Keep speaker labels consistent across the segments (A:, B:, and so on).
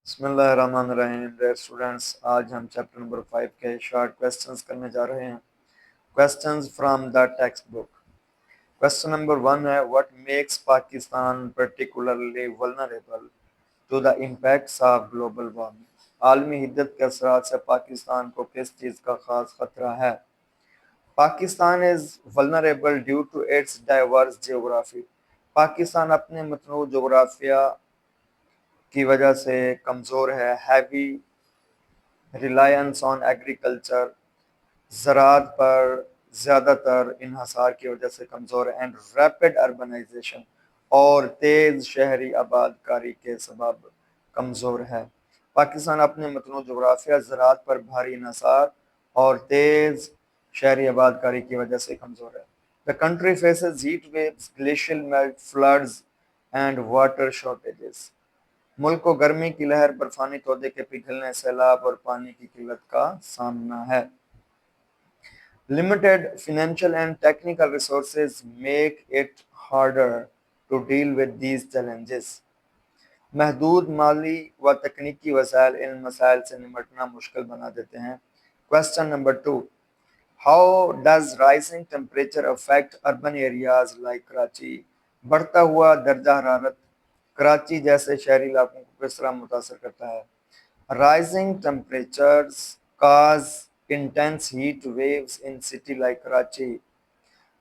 A: بسم اللہ الرحمن الرحیم ڈیئر اسٹوڈینٹس، آج ہم چیپٹر نمبر 5 کے شارٹ کویسچنز کرنے جا رہے ہیں. Questions from the textbook. Question number 1 ہے what makes Pakistan particularly vulnerable to the impacts of global warming. عالمی حدت کے اثرات سے پاکستان کو کس چیز کا خاص خطرہ ہے؟ Pakistan is vulnerable due to its diverse geography. Pakistan اپنے متنوع جغرافیہ کی وجہ سے کمزور ہے. ہیوی ریلائنس آن ایگریکلچر، زراعت پر زیادہ تر انحصار کی وجہ سے کمزور ہے. اینڈ ریپڈ اربنائزیشن، اور تیز شہری آباد کاری کے سبب کمزور ہے. پاکستان اپنے متنوع جغرافیہ، زراعت پر بھاری انحصار اور تیز شہری آباد کاری کی وجہ سے کمزور ہے. The country faces heat waves, glacial melt, floods and water shortages. ملک کو گرمی کی لہر، برفانی تودے کے پگھلنے، سیلاب اور پانی کی قلت کا سامنا ہے. Limited financial and technical resources make it harder to deal with these challenges. محدود مالی و تکنیکی وسائل ان مسائل سے نمٹنا مشکل بنا دیتے ہیں. Question number 2. How does rising temperature affect urban areas like Karachi? بڑھتا ہوا درجہ حرارت کراچی جیسے شہری علاقوں کو کس طرح متاثر کرتا ہے؟ Rising temperatures cause intense heat waves in city like Karachi.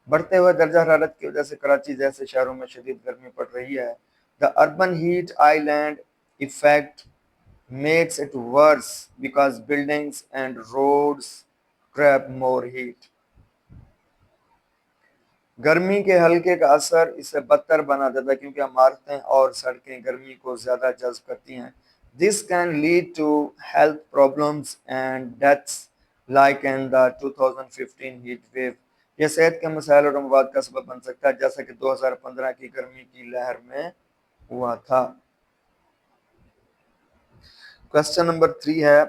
A: بڑھتے ہوئے درجہ حرارت کی وجہ سے کراچی جیسے شہروں میں شدید گرمی پڑ رہی ہے. The urban heat island effect makes it worse because buildings and roads trap more heat. گرمی کے حلقے کا اثر اسے بدتر بنا دیتا ہے کیونکہ عمارتیں اور سڑکیں گرمی کو زیادہ جذب کرتی ہیں. This can lead to health problems and deaths like in the 2015 heat wave. یہ صحت کے مسائل اور اموات کا سبب بن سکتا ہے جیسا کہ 2015 کی گرمی کی لہر میں ہوا تھا. Question number 3 ہے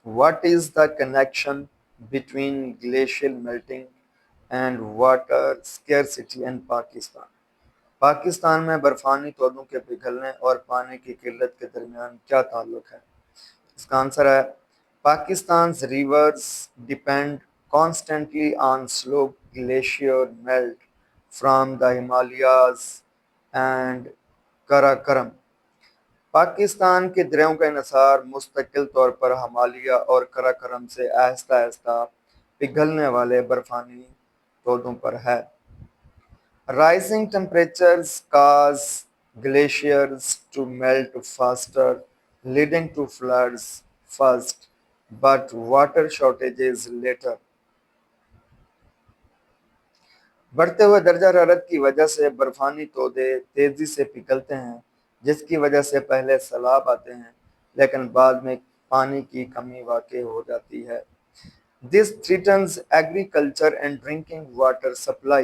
A: What is the connection between glacial melting and water scarcity in Pakistan? Pakistan میں برفانی تودوں کے پگھلنے اور پانی کی قلت کے درمیان کیا تعلق ہے؟ اس کا آنسر ہے پاکستان's rivers depend constantly on slow glacier melt from the Himalayas and Karakoram. Pakistan کے دریاؤں کا انحصار مستقل طور پر ہمالیہ اور کراکرم سے آہستہ آہستہ پگھلنے والے برفانی تودوں پر ہے. Rising temperatures cause glaciers to melt faster, leading to floods first, but water shortages later. بڑھتے ہوئے درجہ حرارت کی وجہ سے برفانی تودے تیزی سے پگھلتے ہیں جس کی وجہ سے پہلے سیلاب آتے ہیں لیکن بعد میں پانی کی کمی واقع ہو جاتی ہے. This threatens agriculture and drinking water supply.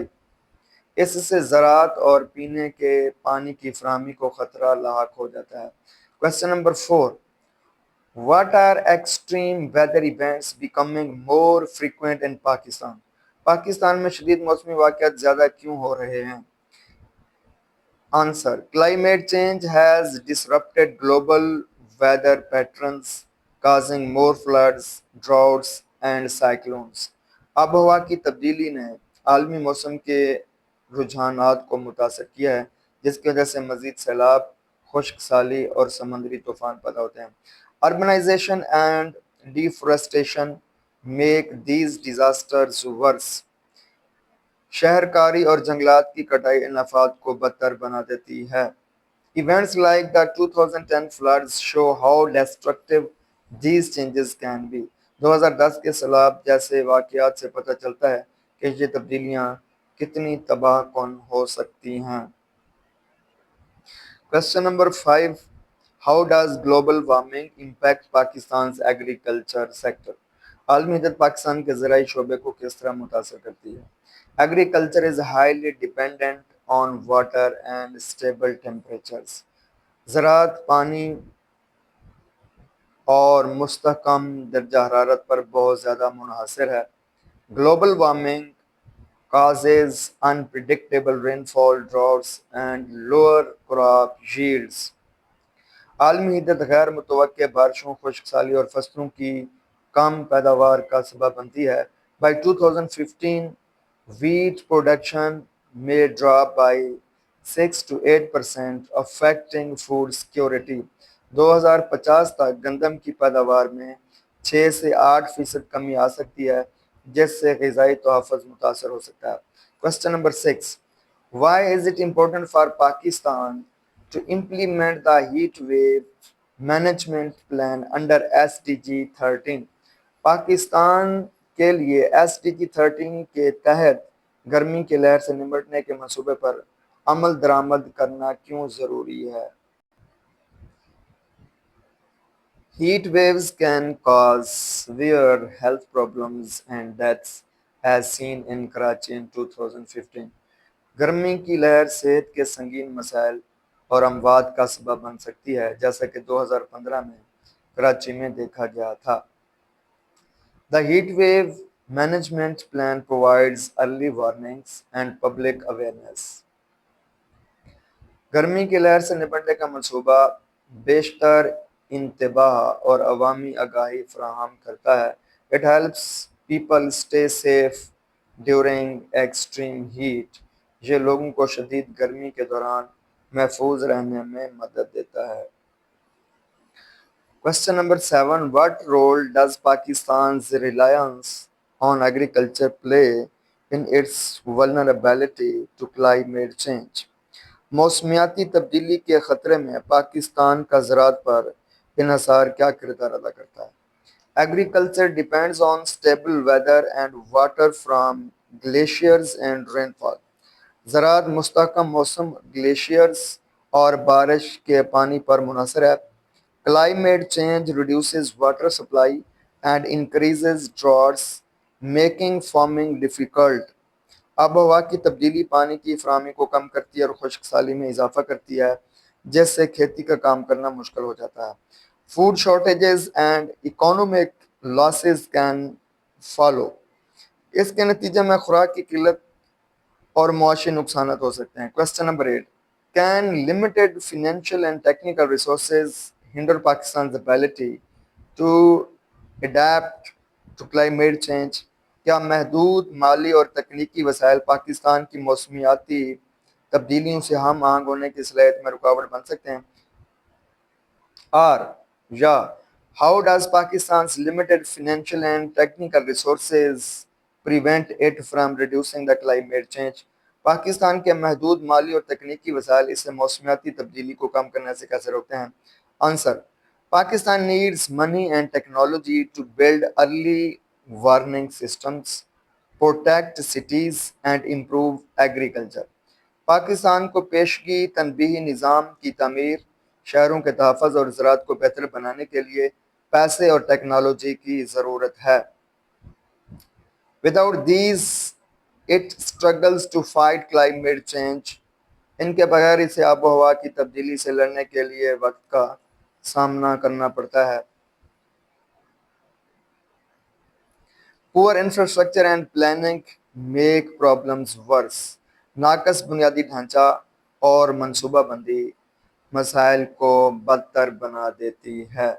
A: اس سے زراعت اور پینے کے پانی کی فراہمی کو خطرہ لاحق ہو جاتا ہے. Question number 4. What are extreme weather events becoming more frequent in Pakistan? Pakistan میں شدید موسمی واقعات زیادہ کیوں ہو رہے ہیں؟ Answer. Climate change has disrupted global weather patterns, causing more floods, droughts and cyclones. آب و ہوا کی تبدیلی نے عالمی موسم کے رجحانات کو متاثر کیا ہے جس کی وجہ سے مزید سیلاب، خشک سالی اور سمندری طوفان پیدا ہوتے ہیں. Urbanization and deforestation make these disasters worse. شہر کاری اور جنگلات کی کٹائی ان آفات کو بدتر بنا دیتی ہے. Events like the 2010 floods show how destructive these changes can be. 2010 کے سیلاب جیسے واقعات سے پتہ چلتا ہے کہ یہ تبدیلیاں کتنی تباہ کن ہو سکتی ہیں. Question number 5. How does global warming impact Pakistan's agriculture sector? عالمی حدت پاکستان کے زرعی شعبے کو کس طرح متاثر کرتی ہے؟ Agriculture is highly dependent on water and stable temperatures. زراعت پانی اور مستحکم درجہ حرارت پر بہت زیادہ منحصر ہے. Global warming causes unpredictable rainfall, droughts and lower crop yields. عالمی حدت غیر متوقع بارشوں، خشک سالی اور فصلوں کی کم پیداوار کا سبب بنتی ہے۔ By 2015, wheat production may drop by 6 to 8%, affecting food security۔ 2050 تک گندم کی پیداوار میں 6 سے 8% کمی آ سکتی ہے، جس سے غذائی تحفظ متاثر ہو سکتا ہے۔ Question number 6. Why is it important for Pakistan to implement the heat wave management plan under SDG 13؟ Pakistan کے لیے ایس ڈی جی 13 کے تحت گرمی کی لہر سے نمٹنے کے منصوبے پر عمل درآمد کرنا کیوں ضروری ہے؟ Heat waves can cause severe health problems and deaths, as seen in Karachi in 2015۔ گرمی کی لہر صحت کے سنگین مسائل اور اموات کا سبب بن سکتی ہے، جیسا کہ 2015 میں کراچی میں دیکھا گیا تھا۔ The heat wave management plan provides early warnings and public awareness۔ گرمی کی لہر سے نپٹنے کا منصوبہ بیشتر انتباہ اور عوامی آگاہی فراہم کرتا ہے۔ It helps people stay safe during extreme heat۔ یہ لوگوں کو شدید گرمی کے دوران محفوظ رہنے میں مدد دیتا ہے۔ Question number 7. What role does Pakistan's reliance on agriculture play in its vulnerability to climate change؟ موسمیاتی تبدیلی کے خطرے میں پاکستان کا زراعت پر انحصار کیا کردار ادا کرتا ہے؟ Agriculture depends on stable weather and water from glaciers and rainfall۔ زراعت مستحکم موسم، گلیشیئرز اور بارش کے پانی پر منحصر ہے۔ Climate change reduces water supply and increases droughts, making farming difficult۔ آب و ہوا کی تبدیلی پانی کی فراہمی کو کم کرتی ہے اور خشک سالی میں اضافہ کرتی ہے، جس سے کھیتی کا کام کرنا مشکل ہو جاتا ہے۔ Food shortages and economic losses can follow۔ اس کے نتیجے میں خوراک کی قلت اور معاشی نقصانات ہو سکتے ہیں۔ Question number 8. Can limited financial and technical resources hinder Pakistan's ability to adapt to climate change؟ کیا محدود مالی اور تکنیکی وسائل پاکستان کی موسمیاتی تبدیلیوں سے ہم آہنگ ہونے کی صلاحیت میں رکاوٹ بن سکتے ہیں؟ یا how does Pakistan's limited financial and technical resources prevent it from reducing the climate change؟ Pakistan کے محدود مالی اور تکنیکی وسائل اسے موسمیاتی تبدیلی کو کم کرنے سے کیسے روکتے ہیں؟ Answer: Pakistan needs money and technology to build early warning systems, protect cities and improve agriculture۔ Pakistan کو پیشگی تنبیہی نظام کی تعمیر، شہروں کے تحفظ اور زراعت کو بہتر بنانے کے لیے پیسے اور ٹیکنالوجی کی ضرورت ہے۔ Without these, it struggles to fight climate change۔ ان کے بغیر اسے آب و ہوا کی تبدیلی سے لڑنے کے لیے وقت کا سامنا کرنا پڑتا ہے۔ Poor infrastructure and planning make problems worse۔ ناقص بنیادی ڈھانچہ اور منصوبہ بندی مسائل کو بدتر بنا دیتی ہے۔